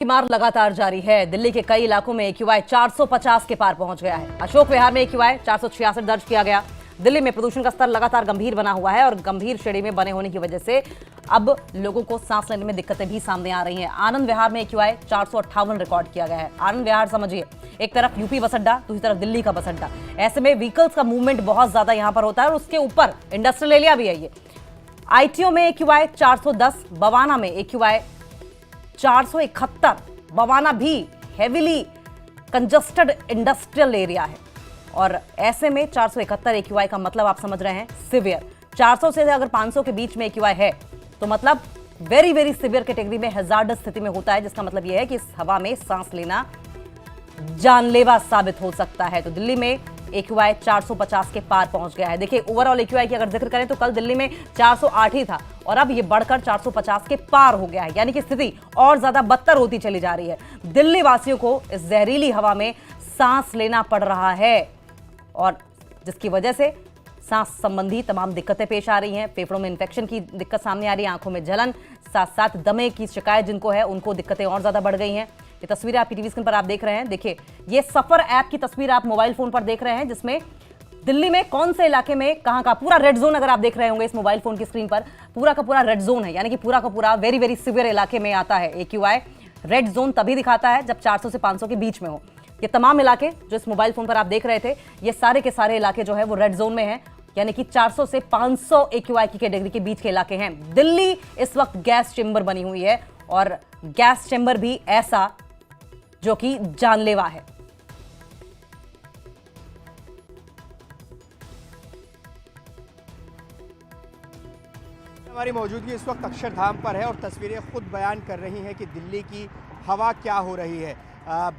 की मार लगातार जारी है। दिल्ली के कई इलाकों में AQI 450 के पार पहुंच गया है। अशोक विहार में AQI 466 दर्ज किया गया। दिल्ली में प्रदूषण का स्तर लगातार गंभीर बना हुआ है और गंभीर श्रेणी में बने होने की वजह से अब लोगों को सांस लेने में दिक्कतें भी सामने आ रही हैं। आनंद विहार में AQI 458 रिकॉर्ड किया गया है। आनंद विहार समझिए, एक तरफ यूपी बस अड्डा, दूसरी तरफ दिल्ली का बस अड्डा। ऐसे में व्हीकल्स का मूवमेंट बहुत ज्यादा यहां पर होता है और उसके ऊपर इंडस्ट्रियल एरिया भी है। ये ITO में AQI 410, बवाना में AQI 471। बवाना भी हेविली कंजस्टेड इंडस्ट्रियल एरिया है और ऐसे में 471 AQI का मतलब आप समझ रहे हैं सिवियर। 400 से अगर 500 के बीच में AQI है तो मतलब वेरी वेरी सिवियर कैटेगरी में हैजार्डस स्थिति में होता है, जिसका मतलब यह है कि इस हवा में सांस लेना जानलेवा साबित हो सकता है। तो दिल्ली में AQI 450 के पार पहुंच गया है। देखिए, ओवरऑल AQI की अगर जिक्र करें तो कल दिल्ली में 408 ही था और अब ये बढ़कर 450 के पार हो गया है, यानी कि स्थिति और ज्यादा बदतर होती चली जा रही है। दिल्ली वासियों को इस जहरीली हवा में सांस लेना पड़ रहा है और जिसकी वजह से सांस संबंधी तमाम दिक्कतें पेश आ रही हैं। फेफड़ों में इंफेक्शन की दिक्कत सामने आ रही है, आंखों में जलन, साथ साथ दमे की शिकायत जिनको है उनको दिक्कतें और ज्यादा बढ़ गई हैं। ये तस्वीरें आपकी टीवी स्क्रीन पर आप देख रहे हैं। देखिए, ये सफर ऐप की तस्वीर आप मोबाइल फोन पर देख रहे हैं, जिसमें दिल्ली में कौन से इलाके में कहां का पूरा रेड जोन, अगर आप देख रहे होंगे इस मोबाइल फोन की स्क्रीन पर, पूरा का पूरा रेड जोन है, यानी कि पूरा का पूरा वेरी वेरी सिवियर इलाके में आता है। AQI रेड जोन तभी दिखाता है जब 400 से 500 के बीच में हो। ये तमाम इलाके जो इस मोबाइल फोन पर आप देख रहे थे, ये सारे के सारे इलाके जो है वो रेड जोन में है, यानी कि 400 से 500 AQI की कैटेगरी के बीच के इलाके हैं। दिल्ली इस वक्त गैस चेंबर बनी हुई है और गैस चेंबर भी ऐसा जो कि जानलेवा है। हमारी मौजूदगी इस वक्त अक्षरधाम पर है और तस्वीरें खुद बयान कर रही हैं कि दिल्ली की हवा क्या हो रही है।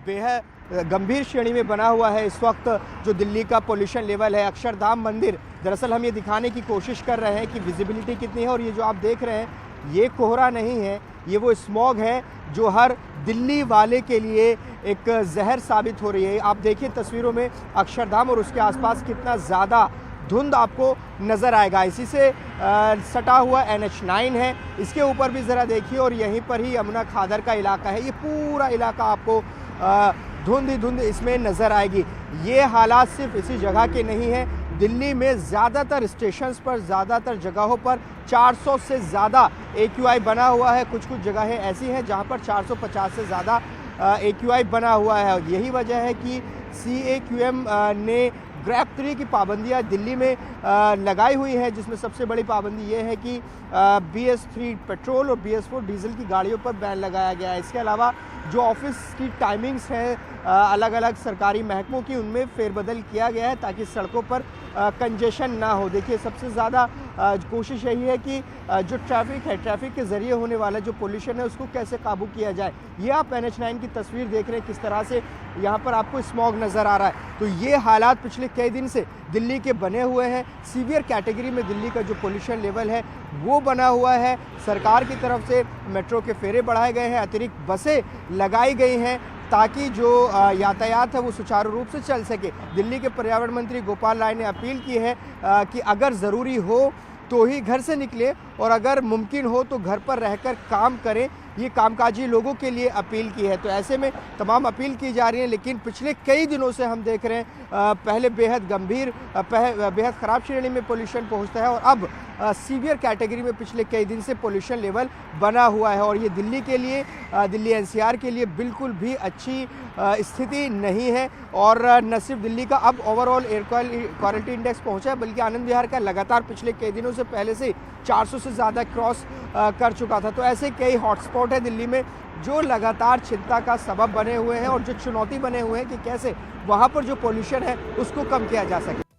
बेहद गंभीर श्रेणी में बना हुआ है इस वक्त जो दिल्ली का पोल्यूशन लेवल है। अक्षरधाम मंदिर, दरअसल हम ये दिखाने की कोशिश कर रहे हैं कि विजिबिलिटी कितनी है और ये जो आप देख रहे हैं ये कोहरा नहीं है, ये वो स्मॉग है जो हर दिल्ली वाले के लिए एक जहर साबित हो रही है। आप देखिए तस्वीरों में अक्षरधाम और उसके आसपास कितना ज़्यादा धुंध आपको नज़र आएगा। इसी से सटा हुआ NH9 है, इसके ऊपर भी ज़रा देखिए और यहीं पर ही यमुना खादर का इलाका है। ये पूरा इलाका आपको धुंध ही धुंध इसमें नज़र आएगी। ये हालात सिर्फ इसी जगह के नहीं हैं, दिल्ली में ज़्यादातर स्टेशंस पर, ज़्यादातर जगहों पर 400 से ज़्यादा AQI बना हुआ है। कुछ कुछ जगहें ऐसी हैं जहां पर 450 से ज़्यादा AQI बना हुआ है और यही वजह है कि CAQM ने ग्रैब 3 की पाबंदियां दिल्ली में लगाई हुई हैं, जिसमें सबसे बड़ी पाबंदी ये है कि BS3 पेट्रोल और BS4 डीजल की गाड़ियों पर बैन लगाया गया है। इसके अलावा जो ऑफिस की टाइमिंग्स हैं अलग अलग सरकारी महकमों की, उनमें फेरबदल किया गया है ताकि सड़कों पर कंजेशन ना हो। देखिए, सबसे ज़्यादा कोशिश यही है कि जो ट्रैफिक है, ट्रैफिक के ज़रिए होने वाला जो पोल्यूशन है उसको कैसे काबू किया जाए। ये आप NH9 की तस्वीर देख रहे हैं, किस तरह से यहाँ पर आपको स्मॉग नज़र आ रहा है। तो ये हालात पिछले कई दिन से दिल्ली के बने हुए हैं। सीवियर कैटेगरी में दिल्ली का जो पोल्यूशन लेवल है वो बना हुआ है। सरकार की तरफ से मेट्रो के फेरे बढ़ाए गए हैं, अतिरिक्त बसें लगाई गई हैं ताकि जो यातायात है वो सुचारू रूप से चल सके। दिल्ली के पर्यावरण मंत्री गोपाल राय ने अपील की है कि अगर ज़रूरी हो तो ही घर से निकले और अगर मुमकिन हो तो घर पर रहकर काम करें। ये कामकाजी लोगों के लिए अपील की है। तो ऐसे में तमाम अपील की जा रही है, लेकिन पिछले कई दिनों से हम देख रहे हैं पहले बेहद गंभीर, बेहद ख़राब श्रेणी में पोल्यूशन पहुंचता है और अब सीवियर कैटेगरी में पिछले कई दिन से पोल्यूशन लेवल बना हुआ है और ये दिल्ली के लिए, दिल्ली NCR के लिए बिल्कुल भी अच्छी स्थिति नहीं है। और न सिर्फ दिल्ली का अब ओवरऑल एयर क्वालिटी इंडेक्स पहुंचा है, बल्कि आनंद विहार का लगातार पिछले कई दिनों से पहले से 400 से ज़्यादा क्रॉस कर चुका था। तो ऐसे कई हॉटस्पॉट है दिल्ली में जो लगातार चिंता का सबब बने हुए हैं और जो चुनौती बने हुए हैं कि कैसे वहाँ पर जो पोल्यूशन है उसको कम किया जा सके।